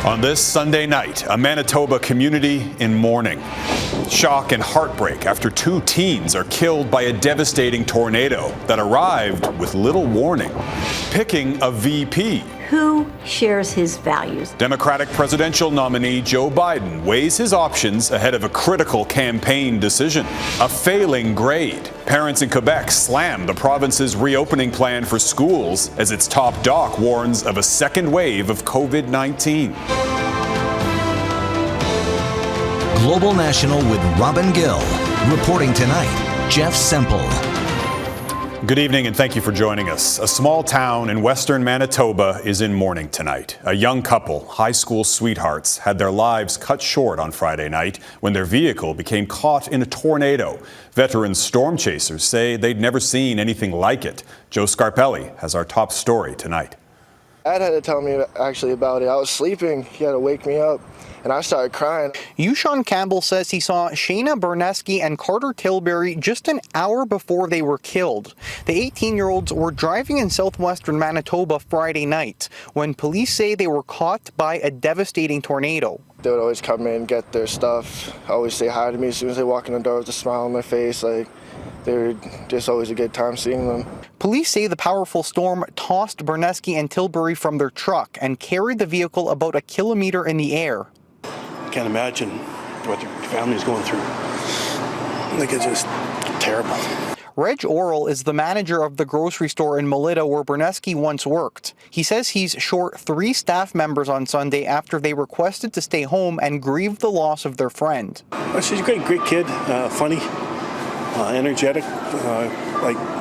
On this Sunday night, a Manitoba community in mourning. Shock and heartbreak after 2 teens are killed by a devastating tornado that arrived with little warning. Picking a VP. Who shares his values? Democratic presidential nominee Joe Biden weighs his options ahead of a critical campaign decision. A failing grade. Parents in Quebec slam the province's reopening plan for schools as its top doc warns of a second wave of COVID-19. Global National with Robin Gill. Reporting tonight, Jeff Semple. Good evening and thank you for joining us. A small town in western Manitoba is in mourning tonight. A young couple, high school sweethearts, had their lives cut short on Friday night when their vehicle became caught in a tornado. Veteran storm chasers say they'd never seen anything like it. Joe Scarpelli has our top story tonight. Dad had to tell me actually about it. I was sleeping. He had to wake me up. And I started crying. Yushan Campbell says he saw Shayna Berneski and Carter Tilbury just an hour before they were killed. The 18-year-olds were driving in southwestern Manitoba Friday night when police say they were caught by a devastating tornado. They would always come in, get their stuff, always say hi to me as soon as they walk in the door with a smile on their face. They were just always a good time seeing them. Police say the powerful storm tossed Berneski and Tilbury from their truck and carried the vehicle about a kilometer in the air. I can't imagine what their family's going through. Like, it's just terrible. Reg Oral is the manager of the grocery store in Melita where Berneski once worked. He says he's short 3 staff members on Sunday after they requested to stay home and grieve the loss of their friend. She's a great kid, funny, energetic,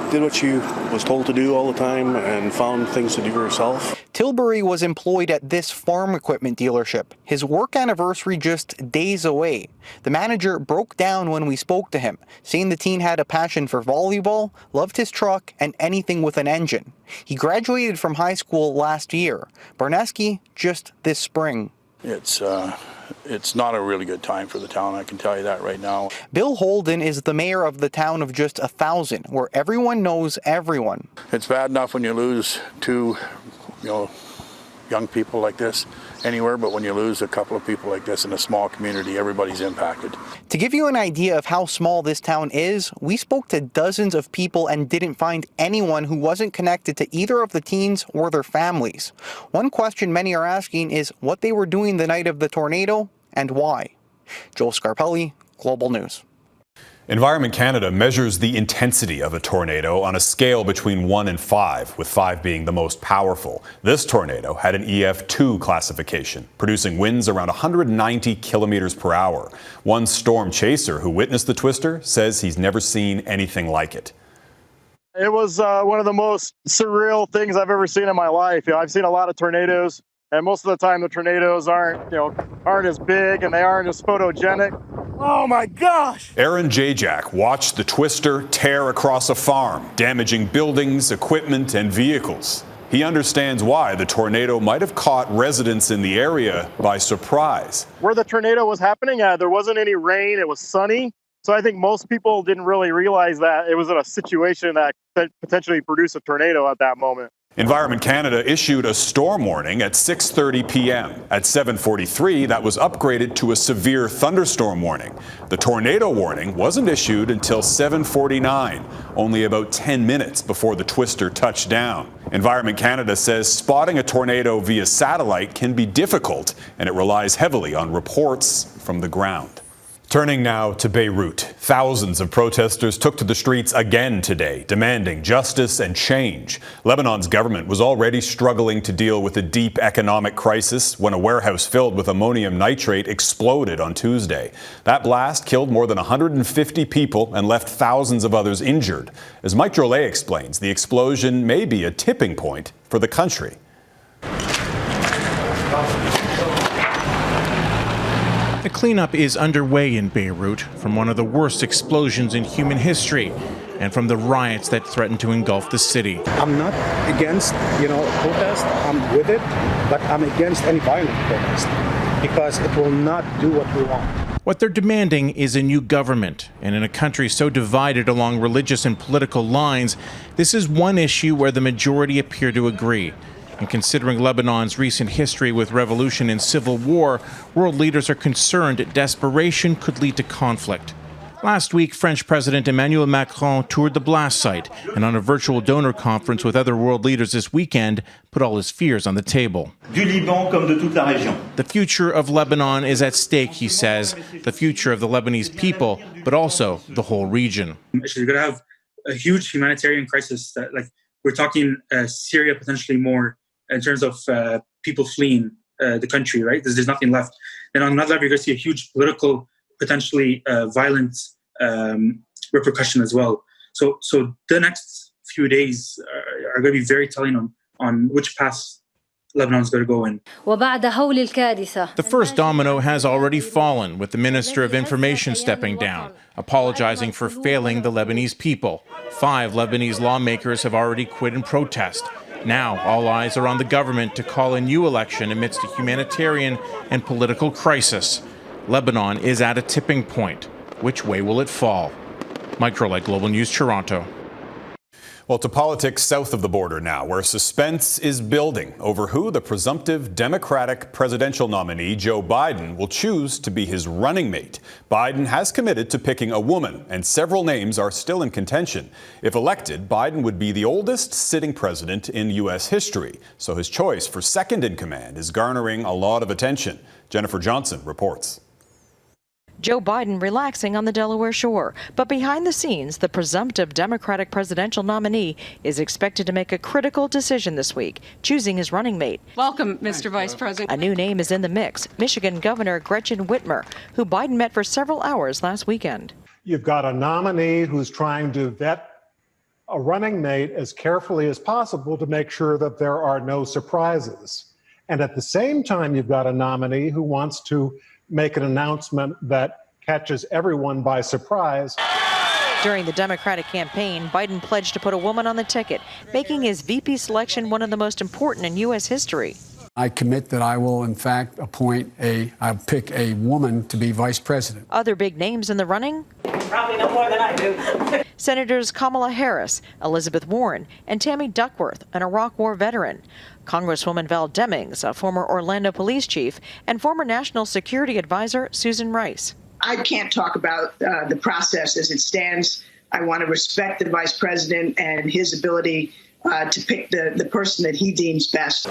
did what she was told to do all the time and found things to do herself. Tilbury was employed at this farm equipment dealership. His work anniversary just days away. The manager broke down when we spoke to him, saying the teen had a passion for volleyball, loved his truck, and anything with an engine. He graduated from high school last year. Berneski just this spring. It's not a really good time for the town, I can tell you that right now. Bill Holden is the mayor of the town of just 1,000, where everyone knows everyone. It's bad enough when you lose 2, young people like this anywhere, but when you lose a couple of people like this in a small community, everybody's impacted. To give you an idea of how small this town is, we spoke to dozens of people and didn't find anyone who wasn't connected to either of the teens or their families. One question many are asking is what they were doing the night of the tornado and why. Joe Scarpelli, Global News. Environment Canada measures the intensity of a tornado on a scale between 1 and 5, with 5 being the most powerful. This tornado had an EF2 classification, producing winds around 190 kilometers per hour. One storm chaser who witnessed the twister says he's never seen anything like it. It was one of the most surreal things I've ever seen in my life. I've seen a lot of tornadoes, and most of the time the tornadoes aren't as big and they aren't as photogenic. Oh my gosh! Aaron Jajak watched the twister tear across a farm, damaging buildings, equipment, and vehicles. He understands why the tornado might have caught residents in the area by surprise. Where the tornado was happening at, there wasn't any rain, it was sunny. So I think most people didn't really realize that it was in a situation that could potentially produce a tornado at that moment. Environment Canada issued a storm warning at 6:30 p.m. At 7:43, that was upgraded to a severe thunderstorm warning. The tornado warning wasn't issued until 7:49, only about 10 minutes before the twister touched down. Environment Canada says spotting a tornado via satellite can be difficult, and it relies heavily on reports from the ground. Turning now to Beirut, thousands of protesters took to the streets again today, demanding justice and change. Lebanon's government was already struggling to deal with a deep economic crisis when a warehouse filled with ammonium nitrate exploded on Tuesday. That blast killed more than 150 people and left thousands of others injured. As Mike Drolet explains, the explosion may be a tipping point for the country. The cleanup is underway in Beirut from one of the worst explosions in human history and from the riots that threaten to engulf the city. I'm not against, protest. I'm with it, but I'm against any violent protest because it will not do what we want. What they're demanding is a new government, and in a country so divided along religious and political lines, this is one issue where the majority appear to agree. And considering Lebanon's recent history with revolution and civil war, world leaders are concerned desperation could lead to conflict. Last week, French President Emmanuel Macron toured the blast site and on a virtual donor conference with other world leaders this weekend put all his fears on the table. Du Liban comme de toute la région. The future of Lebanon is at stake, he says, the future of the Lebanese people, but also the whole region. You're going to have a huge humanitarian crisis. We're talking Syria potentially more in terms of people fleeing the country, right? There's nothing left. Then on another level, you're going to see a huge political, potentially violent repercussion as well. So the next few days are going to be very telling on which path Lebanon's going to go in. The first domino has already fallen, with the Minister of Information stepping down, apologizing for failing the Lebanese people. 5 Lebanese lawmakers have already quit in protest. Now, all eyes are on the government to call a new election amidst a humanitarian and political crisis. Lebanon is at a tipping point. Which way will it fall? Mike Drolet, Global News, Toronto. Well, to politics south of the border now, where suspense is building over who the presumptive Democratic presidential nominee, Joe Biden, will choose to be his running mate. Biden has committed to picking a woman, and several names are still in contention. If elected, Biden would be the oldest sitting president in U.S. history, so his choice for second in command is garnering a lot of attention. Jennifer Johnson reports. Joe Biden relaxing on the Delaware shore. But behind the scenes, the presumptive Democratic presidential nominee is expected to make a critical decision this week, choosing his running mate. Welcome, Mr. Vice President. A new name is in the mix, Michigan Governor Gretchen Whitmer, who Biden met for several hours last weekend. You've got a nominee who's trying to vet a running mate as carefully as possible to make sure that there are no surprises. And at the same time, you've got a nominee who wants to make an announcement that catches everyone by surprise. During the Democratic campaign, Biden pledged to put a woman on the ticket, making his VP selection one of the most important in U.S. history. I commit that I will, in fact, I'll pick a woman to be vice president. Other big names in the running? Probably no more than I do. Senators Kamala Harris, Elizabeth Warren, and Tammy Duckworth, an Iraq War veteran. Congresswoman Val Demings, a former Orlando police chief, and former National Security Advisor Susan Rice. I can't talk about the process as it stands. I want to respect the vice president and his ability to pick the person that he deems best.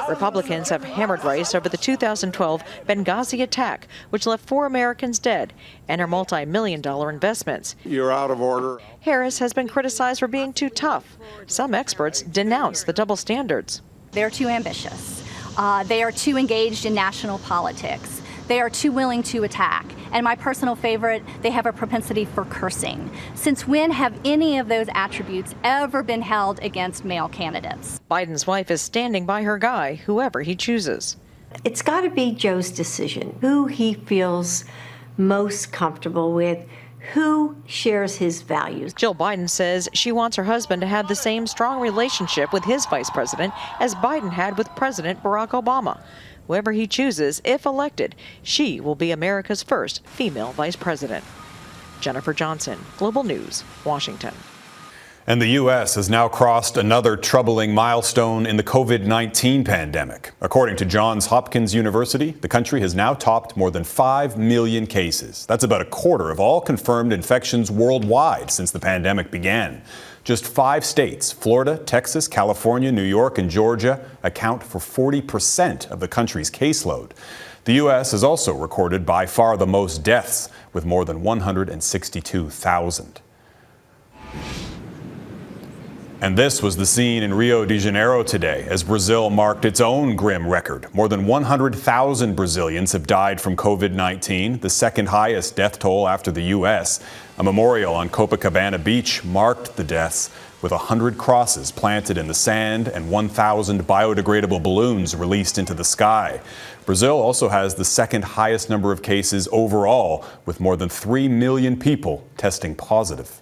Republicans have hammered Rice over the 2012 Benghazi attack, which left 4 Americans dead, and her multi-million-dollar investments. You're out of order. Harris has been criticized for being too tough. Some experts denounce the double standards. They're too ambitious. They are too engaged in national politics. They are too willing to attack. And my personal favorite, they have a propensity for cursing. Since when have any of those attributes ever been held against male candidates? Biden's wife is standing by her guy, whoever he chooses. It's got to be Joe's decision, who he feels most comfortable with, who shares his values. Jill Biden says she wants her husband to have the same strong relationship with his vice president as Biden had with President Barack Obama. Whoever he chooses, if elected, she will be America's first female vice president. Jennifer Johnson, Global News, Washington. And the U.S. has now crossed another troubling milestone in the COVID-19 pandemic. According to Johns Hopkins University, the country has now topped more than 5 million cases. That's about a quarter of all confirmed infections worldwide since the pandemic began. Just 5 states, Florida, Texas, California, New York, and Georgia, account for 40% of the country's caseload. The U.S. has also recorded by far the most deaths, with more than 162,000. And this was the scene in Rio de Janeiro today as Brazil marked its own grim record. More than 100,000 Brazilians have died from COVID-19, the second highest death toll after the U.S. A memorial on Copacabana Beach marked the deaths with 100 crosses planted in the sand and 1,000 biodegradable balloons released into the sky. Brazil also has the second highest number of cases overall, with more than 3 million people testing positive.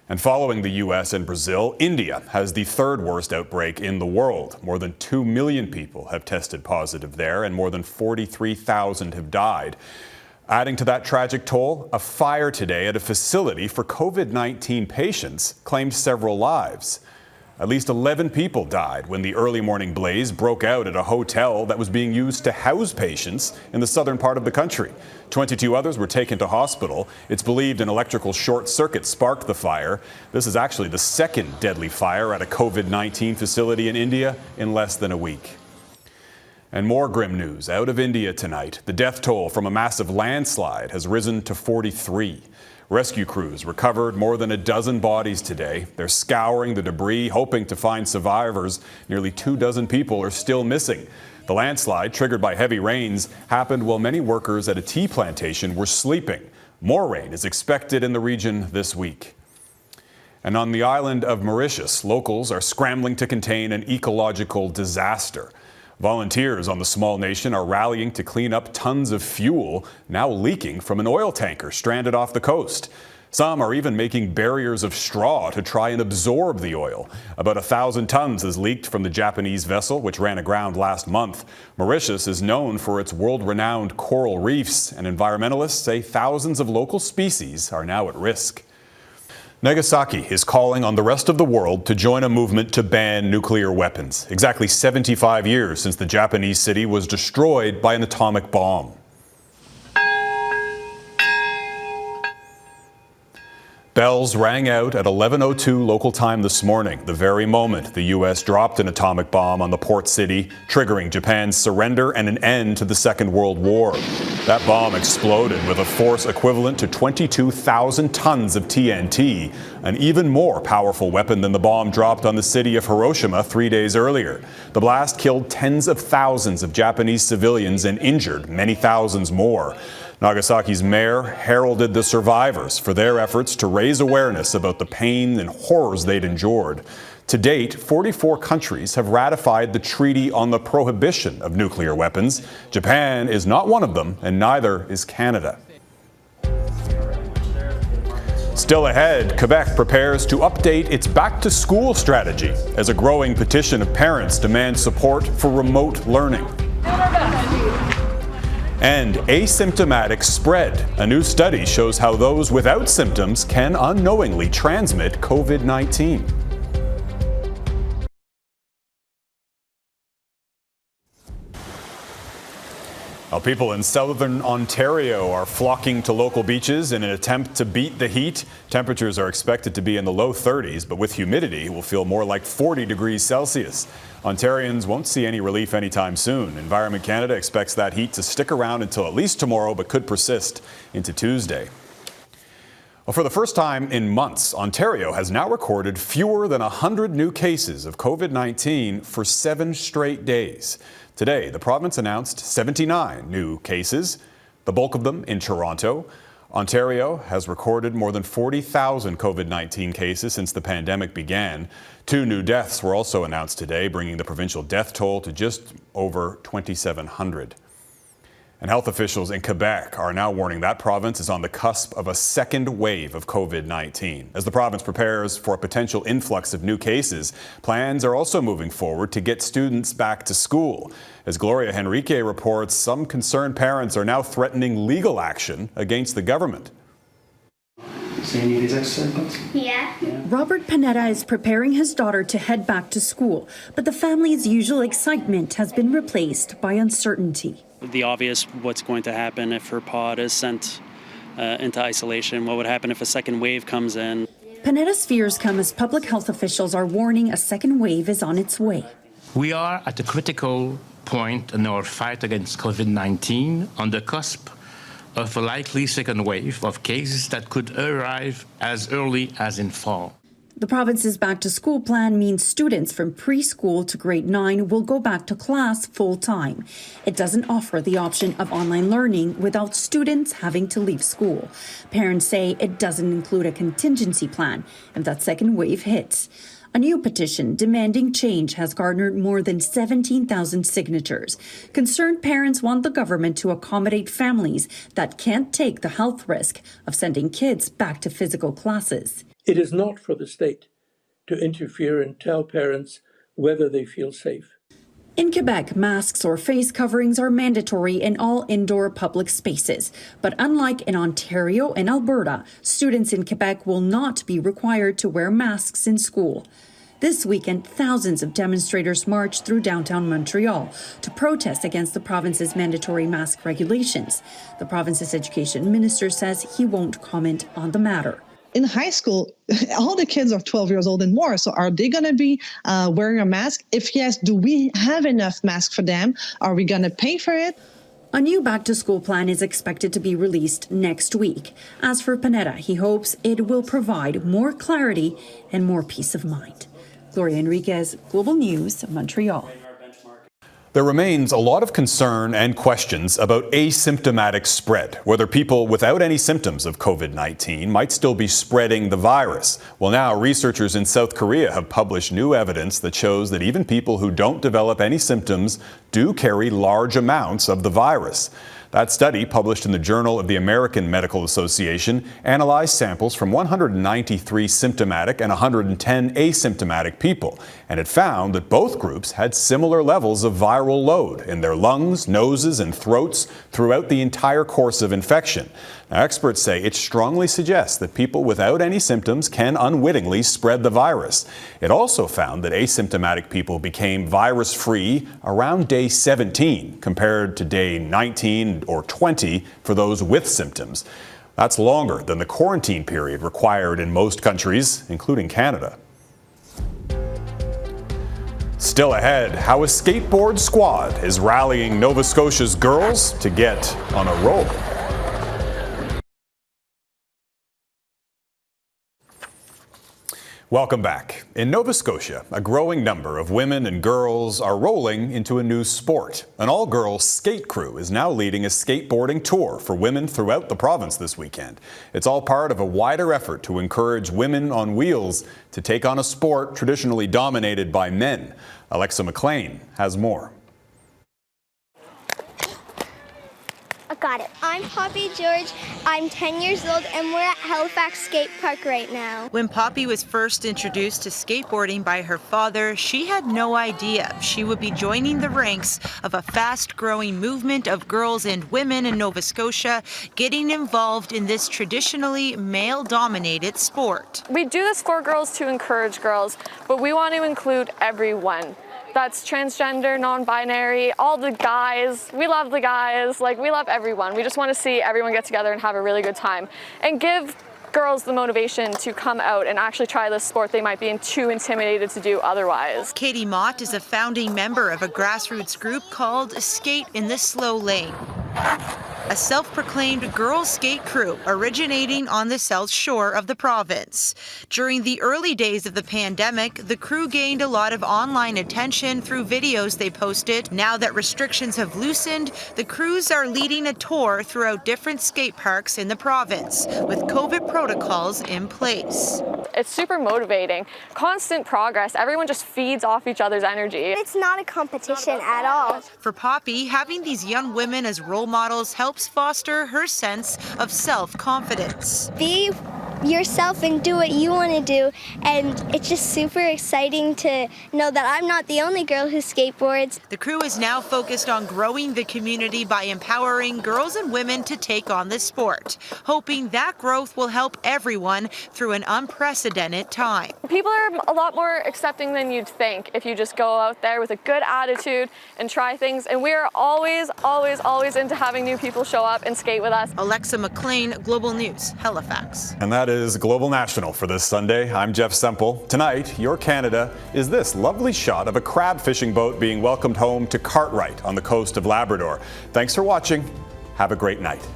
And following the U.S. and Brazil, India has the third worst outbreak in the world. More than 2 million people have tested positive there, and more than 43,000 have died. Adding to that tragic toll, a fire today at a facility for COVID-19 patients claimed several lives. At least 11 people died when the early morning blaze broke out at a hotel that was being used to house patients in the southern part of the country. 22 others were taken to hospital. It's believed an electrical short circuit sparked the fire. This is actually the second deadly fire at a COVID-19 facility in India in less than a week. And more grim news out of India tonight. The death toll from a massive landslide has risen to 43. Rescue crews recovered more than a dozen bodies today. They're scouring the debris, hoping to find survivors. Nearly 24 people are still missing. The landslide, triggered by heavy rains, happened while many workers at a tea plantation were sleeping. More rain is expected in the region this week. And on the island of Mauritius, locals are scrambling to contain an ecological disaster. Volunteers on the small nation are rallying to clean up tons of fuel now leaking from an oil tanker stranded off the coast. Some are even making barriers of straw to try and absorb the oil. About 1,000 tons has leaked from the Japanese vessel, which ran aground last month. Mauritius is known for its world-renowned coral reefs, and environmentalists say thousands of local species are now at risk. Nagasaki is calling on the rest of the world to join a movement to ban nuclear weapons. Exactly 75 years since the Japanese city was destroyed by an atomic bomb. Bells rang out at 11:02 local time this morning, the very moment the U.S. dropped an atomic bomb on the port city, triggering Japan's surrender and an end to the Second World War. That bomb exploded with a force equivalent to 22,000 tons of TNT, an even more powerful weapon than the bomb dropped on the city of Hiroshima 3 days earlier. The blast killed tens of thousands of Japanese civilians and injured many thousands more. Nagasaki's mayor heralded the survivors for their efforts to raise awareness about the pain and horrors they'd endured. To date, 44 countries have ratified the Treaty on the Prohibition of Nuclear Weapons. Japan is not one of them, and neither is Canada. Still ahead, Quebec prepares to update its back-to-school strategy as a growing petition of parents demands support for remote learning. And asymptomatic spread. A new study shows how those without symptoms can unknowingly transmit COVID-19. Well, people in southern Ontario are flocking to local beaches in an attempt to beat the heat. Temperatures are expected to be in the low 30s, but with humidity, it will feel more like 40 degrees Celsius. Ontarians won't see any relief anytime soon. Environment Canada expects that heat to stick around until at least tomorrow, but could persist into Tuesday. Well, for the first time in months, Ontario has now recorded fewer than 100 new cases of COVID-19 for 7 straight days. Today, the province announced 79 new cases, the bulk of them in Toronto. Ontario has recorded more than 40,000 COVID-19 cases since the pandemic began. 2 new deaths were also announced today, bringing the provincial death toll to just over 2,700. And health officials in Quebec are now warning that province is on the cusp of a second wave of COVID-19. As the province prepares for a potential influx of new cases, plans are also moving forward to get students back to school. As Gloria Henrique reports, some concerned parents are now threatening legal action against the government. Yeah. Robert Panetta is preparing his daughter to head back to school, but the family's usual excitement has been replaced by uncertainty. The obvious, what's going to happen if her pod is sent into isolation? What would happen if a second wave comes in? Panetta's fears come as public health officials are warning a second wave is on its way. We are at a critical point in our fight against COVID-19, on the cusp of a likely second wave of cases that could arrive as early as in fall. The province's back-to-school plan means students from preschool to grade 9 will go back to class full-time. It doesn't offer the option of online learning without students having to leave school. Parents say it doesn't include a contingency plan if that second wave hits. A new petition demanding change has garnered more than 17,000 signatures. Concerned parents want the government to accommodate families that can't take the health risk of sending kids back to physical classes. It is not for the state to interfere and tell parents whether they feel safe. In Quebec, masks or face coverings are mandatory in all indoor public spaces. But unlike in Ontario and Alberta, students in Quebec will not be required to wear masks in school. This weekend, thousands of demonstrators marched through downtown Montreal to protest against the province's mandatory mask regulations. The province's education minister says he won't comment on the matter. In high school, all the kids are 12 years old and more. So are they going to be wearing a mask? If yes, do we have enough masks for them? Are we going to pay for it? A new back-to-school plan is expected to be released next week. As for Panetta, he hopes it will provide more clarity and more peace of mind. Gloria Enriquez, Global News, Montreal. There remains a lot of concern and questions about asymptomatic spread, whether people without any symptoms of COVID-19 might still be spreading the virus. Well, now researchers in South Korea have published new evidence that shows that even people who don't develop any symptoms do carry large amounts of the virus. That study, published in the Journal of the American Medical Association, analyzed samples from 193 symptomatic and 110 asymptomatic people, and it found that both groups had similar levels of viral load in their lungs, noses, and throats throughout the entire course of infection. Now, experts say it strongly suggests that people without any symptoms can unwittingly spread the virus. It also found that asymptomatic people became virus-free around day 17 compared to day 19 or 20 for those with symptoms. That's longer than the quarantine period required in most countries, including Canada. Still ahead, how a skateboard squad is rallying Nova Scotia's girls to get on a roll. Welcome back. In Nova Scotia, a growing number of women and girls are rolling into a new sport. An all-girls skate crew is now leading a skateboarding tour for women throughout the province this weekend. It's all part of a wider effort to encourage women on wheels to take on a sport traditionally dominated by men. Alexa McLean has more. Got it. I'm Poppy George. I'm 10 years old and we're at Halifax Skate Park right now. When Poppy was first introduced to skateboarding by her father, she had no idea she would be joining the ranks of a fast-growing movement of girls and women in Nova Scotia getting involved in this traditionally male-dominated sport. We do this for girls to encourage girls, but we want to include everyone. That's transgender, non-binary, all the guys. We love the guys, we love everyone. We just want to see everyone get together and have a really good time and give girls the motivation to come out and actually try this sport they might be too intimidated to do otherwise. Katie Mott is a founding member of a grassroots group called Skate in the Slow Lane, a self-proclaimed girls skate crew originating on the south shore of the province. During the early days of the pandemic, the crew gained a lot of online attention through videos they posted. Now that restrictions have loosened, the crews are leading a tour throughout different skate parks in the province, with COVID protocols in place. It's super motivating. Constant progress. Everyone just feeds off each other's energy. It's not a competition at all. For Poppy, having these young women as role models helps foster her sense of self-confidence. Be yourself and do what you want to do, and it's just super exciting to know that I'm not the only girl who skateboards. The crew is now focused on growing the community by empowering girls and women to take on the sport, hoping that growth will help everyone through an unprecedented time. People are a lot more accepting than you'd think if you just go out there with a good attitude and try things, and we are always into having new people show up and skate with us. Alexa McLean, Global News, Halifax. And that is Global National for this Sunday. I'm Jeff Semple. Tonight, your Canada is this lovely shot of a crab fishing boat being welcomed home to Cartwright on the coast of Labrador. Thanks for watching. Have a great night.